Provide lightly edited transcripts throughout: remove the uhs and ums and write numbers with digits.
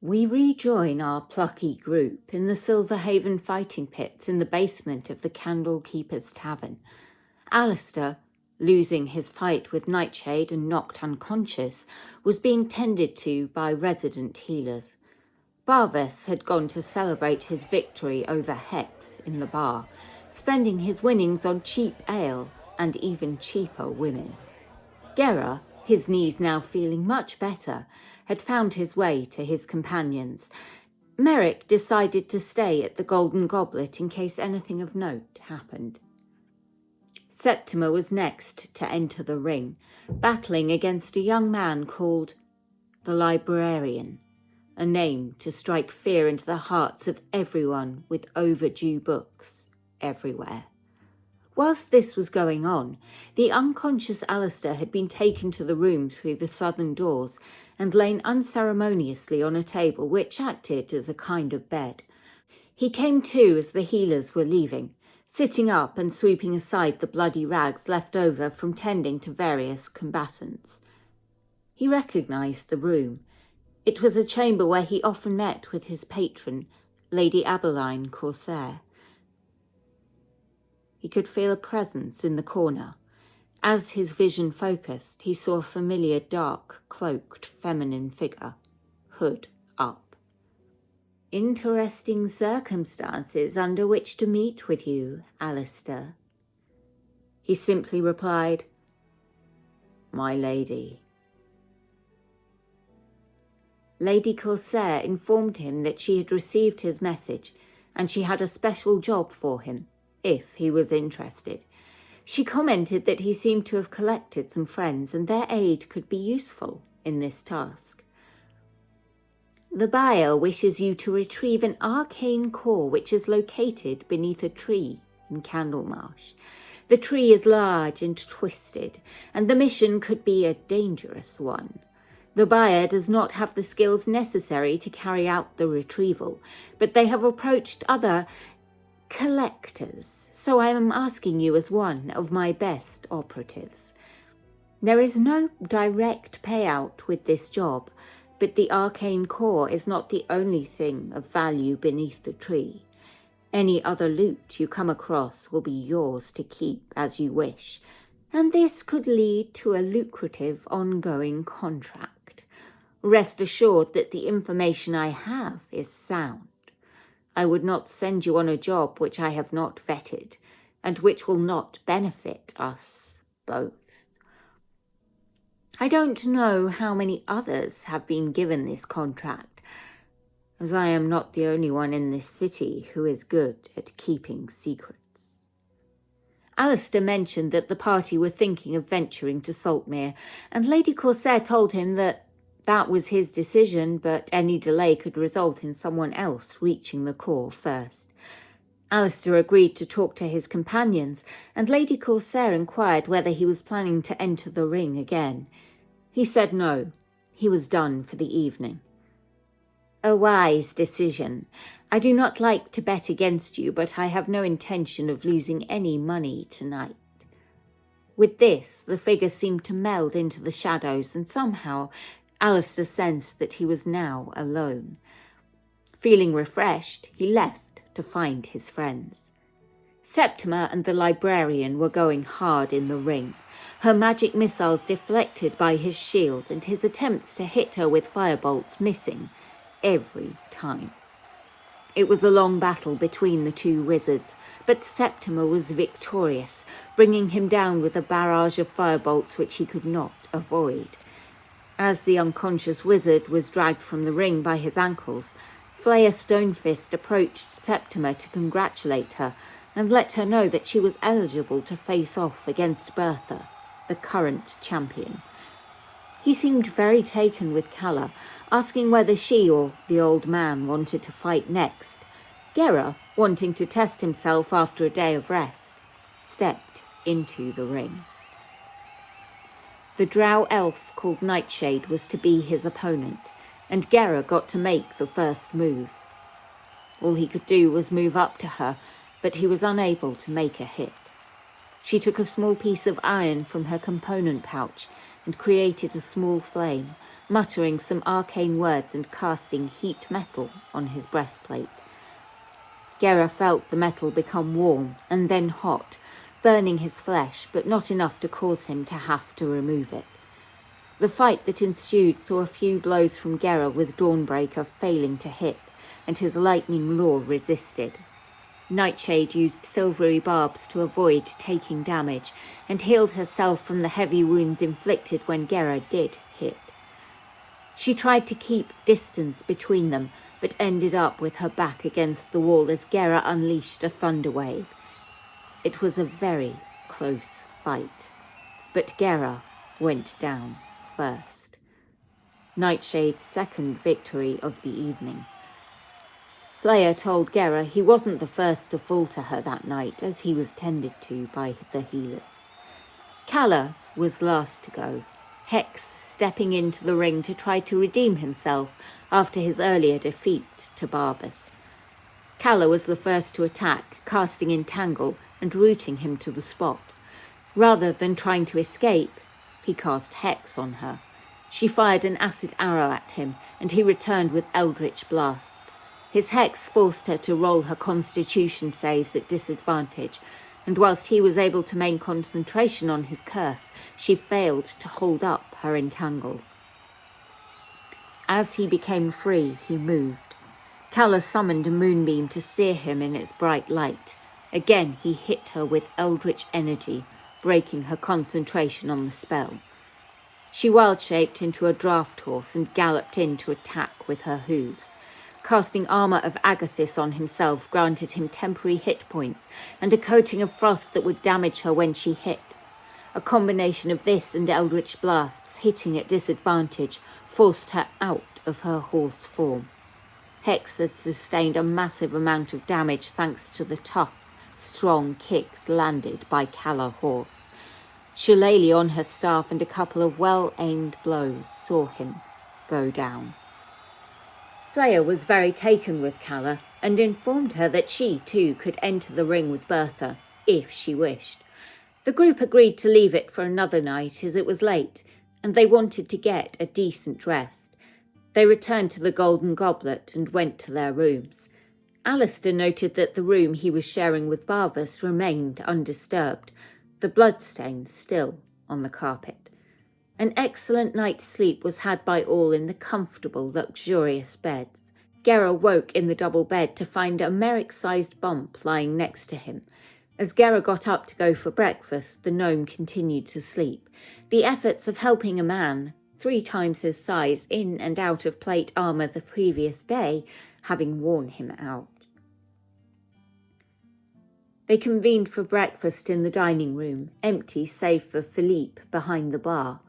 We rejoin our plucky group in the Silverhaven fighting pits in the basement of the Candlekeeper's Tavern. Alistair, losing his fight with Nightshade and knocked unconscious, was being tended to by resident healers. Barvis had gone to celebrate his victory over Hex in the bar, spending his winnings on cheap ale and even cheaper women. Gera, his knees now feeling much better, had found his way to his companions. Merrick decided to stay at the Golden Goblet in case anything of note happened. Septima was next to enter the ring, battling against a young man called the Librarian, a name to strike fear into the hearts of everyone with overdue books everywhere. Whilst this was going on, the unconscious Alistair had been taken to the room through the southern doors and lain unceremoniously on a table which acted as a kind of bed. He came to as the healers were leaving, sitting up and sweeping aside the bloody rags left over from tending to various combatants. He recognised the room. It was a chamber where he often met with his patron, Lady Abeline Corsair. He could feel a presence in the corner. As his vision focused, he saw a familiar dark, cloaked, feminine figure, hood up. "Interesting circumstances under which to meet with you, Alistair." He simply replied, "My lady." Lady Corsair informed him that she had received his message and she had a special job for him, if he was interested. She commented that he seemed to have collected some friends and their aid could be useful in this task. "The buyer wishes you to retrieve an arcane core which is located beneath a tree in Candlemarsh. The tree is large and twisted, and the mission could be a dangerous one. The buyer does not have the skills necessary to carry out the retrieval, but they have approached other collectors, so I am asking you as one of my best operatives. There is no direct payout with this job, but the arcane core is not the only thing of value beneath the tree. Any other loot you come across will be yours to keep as you wish, and this could lead to a lucrative ongoing contract. Rest assured that the information I have is sound. I would not send you on a job which I have not vetted, and which will not benefit us both. I don't know how many others have been given this contract, as I am not the only one in this city who is good at keeping secrets." Alistair mentioned that the party were thinking of venturing to Saltmere, and Lady Corsair told him that was his decision, but any delay could result in someone else reaching the core first. Alistair agreed to talk to his companions, and Lady Corsair inquired whether he was planning to enter the ring again. He said no, he was done for the evening. "A wise decision. I do not like to bet against you, but I have no intention of losing any money tonight." With this, the figure seemed to meld into the shadows, and somehow Alistair sensed that he was now alone. Feeling refreshed, he left to find his friends. Septima and the Librarian were going hard in the ring, her magic missiles deflected by his shield and his attempts to hit her with firebolts missing every time. It was a long battle between the two wizards, but Septima was victorious, bringing him down with a barrage of firebolts which he could not avoid. As the unconscious wizard was dragged from the ring by his ankles, Flaya Stonefist approached Septima to congratulate her and let her know that she was eligible to face off against Bertha, the current champion. He seemed very taken with Calla, asking whether she or the old man wanted to fight next. Gera, wanting to test himself after a day of rest, stepped into the ring. The drow elf called Nightshade was to be his opponent, and Gera got to make the first move. All he could do was move up to her, but he was unable to make a hit. She took a small piece of iron from her component pouch and created a small flame, muttering some arcane words and casting heat metal on his breastplate. Gera felt the metal become warm and then hot, burning his flesh, but not enough to cause him to have to remove it. The fight that ensued saw a few blows from Gera with Dawnbreaker failing to hit, and his lightning law resisted. Nightshade used silvery barbs to avoid taking damage, and healed herself from the heavy wounds inflicted when Gera did hit. She tried to keep distance between them, but ended up with her back against the wall as Gera unleashed a thunder wave. It was a very close fight, but Gera went down first. Nightshade's second victory of the evening. Flaya told Gera he wasn't the first to fall to her that night, as he was tended to by the healers. Calla was last to go, Hex stepping into the ring to try to redeem himself after his earlier defeat to Barvas. Calla was the first to attack, casting Entangle and rooting him to the spot. Rather than trying to escape, he cast Hex on her. She fired an acid arrow at him, and he returned with eldritch blasts. His Hex forced her to roll her constitution saves at disadvantage, and whilst he was able to maintain concentration on his curse, she failed to hold up her Entangle. As he became free, he moved. Calla summoned a moonbeam to sear him in its bright light. Again he hit her with eldritch energy, breaking her concentration on the spell. She wild-shaped into a draft horse and galloped in to attack with her hooves. Casting armour of Agathis on himself granted him temporary hit points and a coating of frost that would damage her when she hit. A combination of this and eldritch blasts hitting at disadvantage forced her out of her horse form. Hex had sustained a massive amount of damage thanks to the tough, strong kicks landed by Calla horse. Shillelagh on her staff and a couple of well-aimed blows saw him go down. Flaya was very taken with Calla and informed her that she, too, could enter the ring with Bertha, if she wished. The group agreed to leave it for another night as it was late, and they wanted to get a decent rest. They returned to the Golden Goblet and went to their rooms. Alistair noted that the room he was sharing with Barvas remained undisturbed, the bloodstains still on the carpet. An excellent night's sleep was had by all in the comfortable, luxurious beds. Gera woke in the double bed to find a Merrick-sized bump lying next to him. As Gera got up to go for breakfast, the gnome continued to sleep. The efforts of helping a man 3 times his size in and out of plate armour the previous day having worn him out. They convened for breakfast in the dining room, empty save for Philippe behind the bar.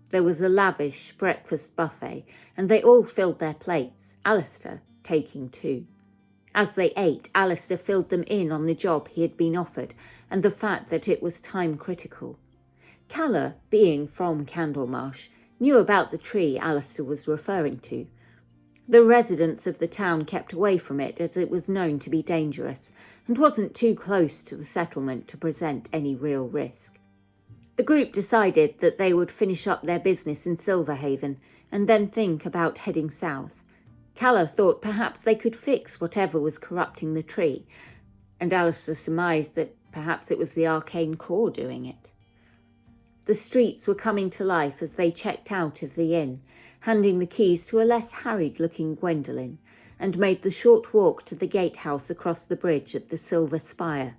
There was a lavish breakfast buffet, and they all filled their plates, Alistair taking 2. As they ate, Alistair filled them in on the job he had been offered, and the fact that it was time-critical. Calla, being from Candlemarsh, knew about the tree Alistair was referring to. The residents of the town kept away from it as it was known to be dangerous, and wasn't too close to the settlement to present any real risk. The group decided that they would finish up their business in Silverhaven and then think about heading south. Calla thought perhaps they could fix whatever was corrupting the tree, and Alistair surmised that perhaps it was the arcane core doing it. The streets were coming to life as they checked out of the inn, handing the keys to a less harried-looking Gwendolen, and made the short walk to the gatehouse across the bridge at the Silver Spire.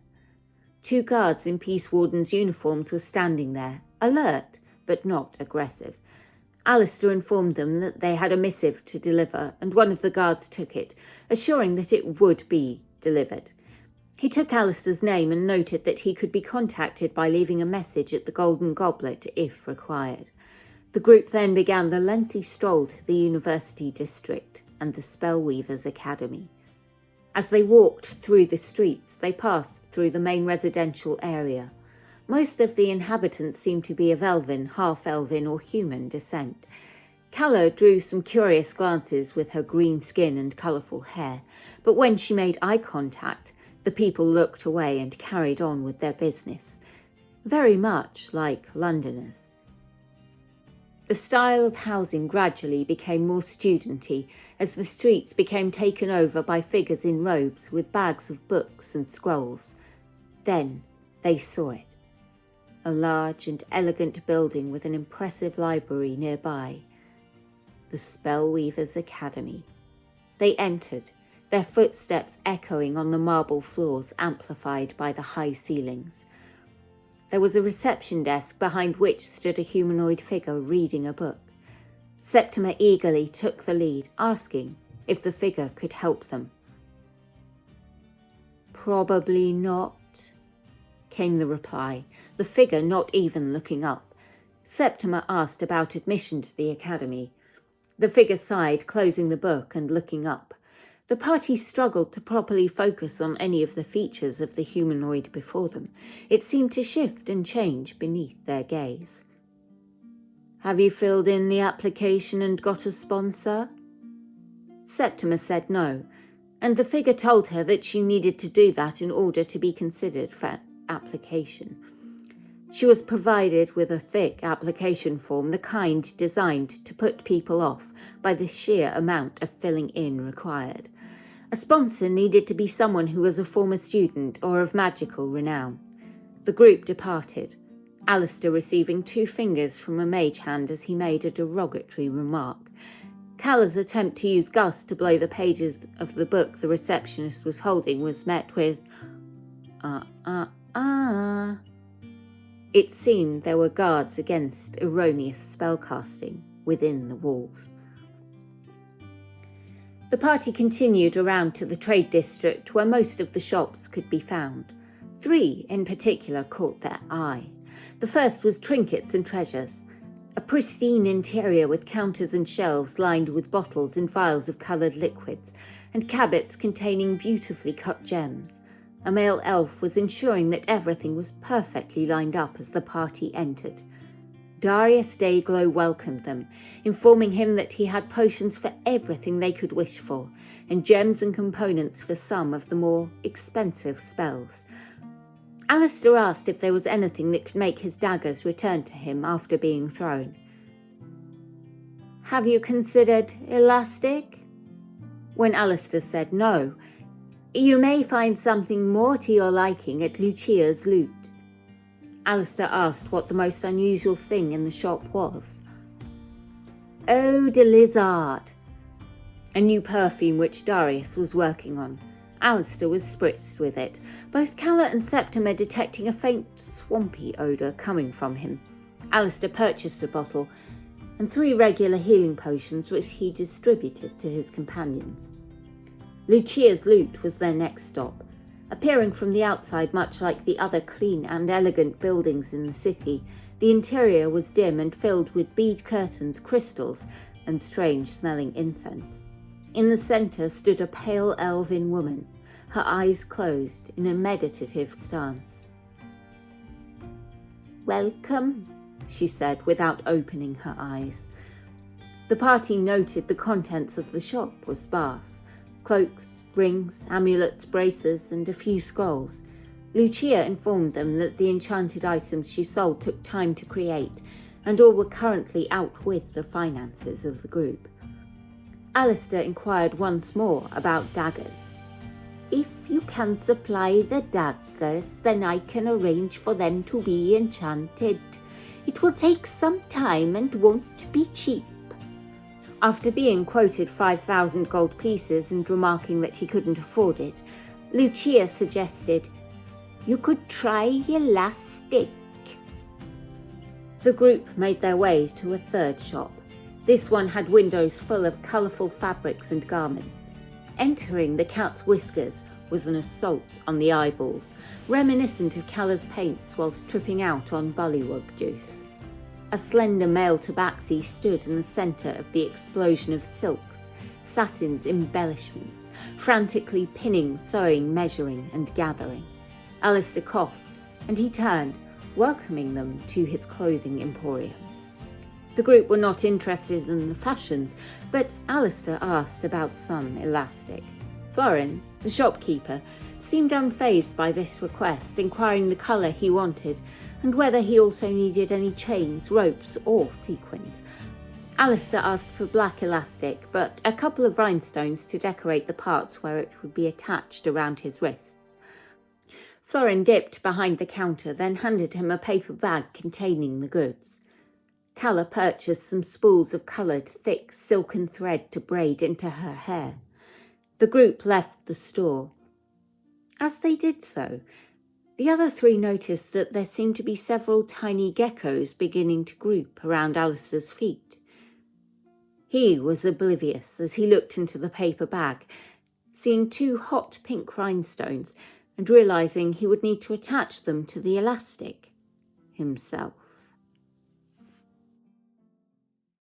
2 guards in Peace Warden's uniforms were standing there, alert but not aggressive. Alistair informed them that they had a missive to deliver, and one of the guards took it, assuring that it would be delivered. He took Alistair's name and noted that he could be contacted by leaving a message at the Golden Goblet if required. The group then began the lengthy stroll to the University District and the Spellweavers' Academy. As they walked through the streets, they passed through the main residential area. Most of the inhabitants seemed to be of elven, half-elven or human descent. Calla drew some curious glances with her green skin and colourful hair, but when she made eye contact, the people looked away and carried on with their business, very much like Londoners. The style of housing gradually became more studenty as the streets became taken over by figures in robes with bags of books and scrolls. Then they saw it. A large and elegant building with an impressive library nearby. The Spellweavers' Academy. They entered, their footsteps echoing on the marble floors amplified by the high ceilings. There was a reception desk behind which stood a humanoid figure reading a book. Septima eagerly took the lead, asking if the figure could help them. "Probably not," came the reply, the figure not even looking up. Septima asked about admission to the academy. The figure sighed, closing the book and looking up. The party struggled to properly focus on any of the features of the humanoid before them. It seemed to shift and change beneath their gaze. "Have you filled in the application and got a sponsor?" Septima said no, and the figure told her that she needed to do that in order to be considered for application. She was provided with a thick application form, the kind designed to put people off by the sheer amount of filling in required. A sponsor needed to be someone who was a former student or of magical renown. The group departed, Alistair receiving 2 fingers from a mage hand as he made a derogatory remark. Calla's attempt to use Gus to blow the pages of the book the receptionist was holding was met with, It seemed there were guards against erroneous spellcasting within the walls. The party continued around to the trade district where most of the shops could be found. 3 in particular caught their eye. The first was trinkets and treasures. A pristine interior with counters and shelves lined with bottles and vials of coloured liquids, and cabinets containing beautifully cut gems. A male elf was ensuring that everything was perfectly lined up as the party entered. Darius Dayglow welcomed them, informing him that he had potions for everything they could wish for, and gems and components for some of the more expensive spells. Alistair asked if there was anything that could make his daggers return to him after being thrown. "Have you considered elastic?" When Alistair said no, "You may find something more to your liking at Lucia's loot." Alistair asked what the most unusual thing in the shop was. "Eau de Lizard," a new perfume which Darius was working on. Alistair was spritzed with it, both Calla and Septima detecting a faint swampy odour coming from him. Alistair purchased a bottle and 3 regular healing potions which he distributed to his companions. Lucia's loot was their next stop. Appearing from the outside much like the other clean and elegant buildings in the city, the interior was dim and filled with bead curtains, crystals, and strange-smelling incense. In the centre stood a pale elven woman, her eyes closed in a meditative stance. "Welcome," she said without opening her eyes. The party noted the contents of the shop were sparse. Cloaks, rings, amulets, braces, and a few scrolls. Lucia informed them that the enchanted items she sold took time to create, and all were currently out with the finances of the group. Alistair inquired once more about daggers. "If you can supply the daggers, then I can arrange for them to be enchanted. It will take some time and won't be cheap." After being quoted 5,000 gold pieces and remarking that he couldn't afford it, Lucia suggested, "You could try elastic." The group made their way to a 3rd shop. This one had windows full of colourful fabrics and garments. Entering the cat's whiskers was an assault on the eyeballs, reminiscent of Calla's paints whilst tripping out on bullywug juice. A slender male tabaxi stood in the centre of the explosion of silks, satins, embellishments, frantically pinning, sewing, measuring, and gathering. Alistair coughed, and he turned, welcoming them to his clothing emporium. The group were not interested in the fashions, but Alistair asked about some elastic. Florin, the shopkeeper, seemed unfazed by this request, inquiring the colour he wanted and whether he also needed any chains, ropes or sequins. Alistair asked for black elastic, but a couple of rhinestones to decorate the parts where it would be attached around his wrists. Florin dipped behind the counter, then handed him a paper bag containing the goods. Calla purchased some spools of coloured, thick, silken thread to braid into her hair. The group left the store. As they did so, the other three noticed that there seemed to be several tiny geckos beginning to group around Alistair's feet. He was oblivious as he looked into the paper bag, seeing 2 hot pink rhinestones and realising he would need to attach them to the elastic himself.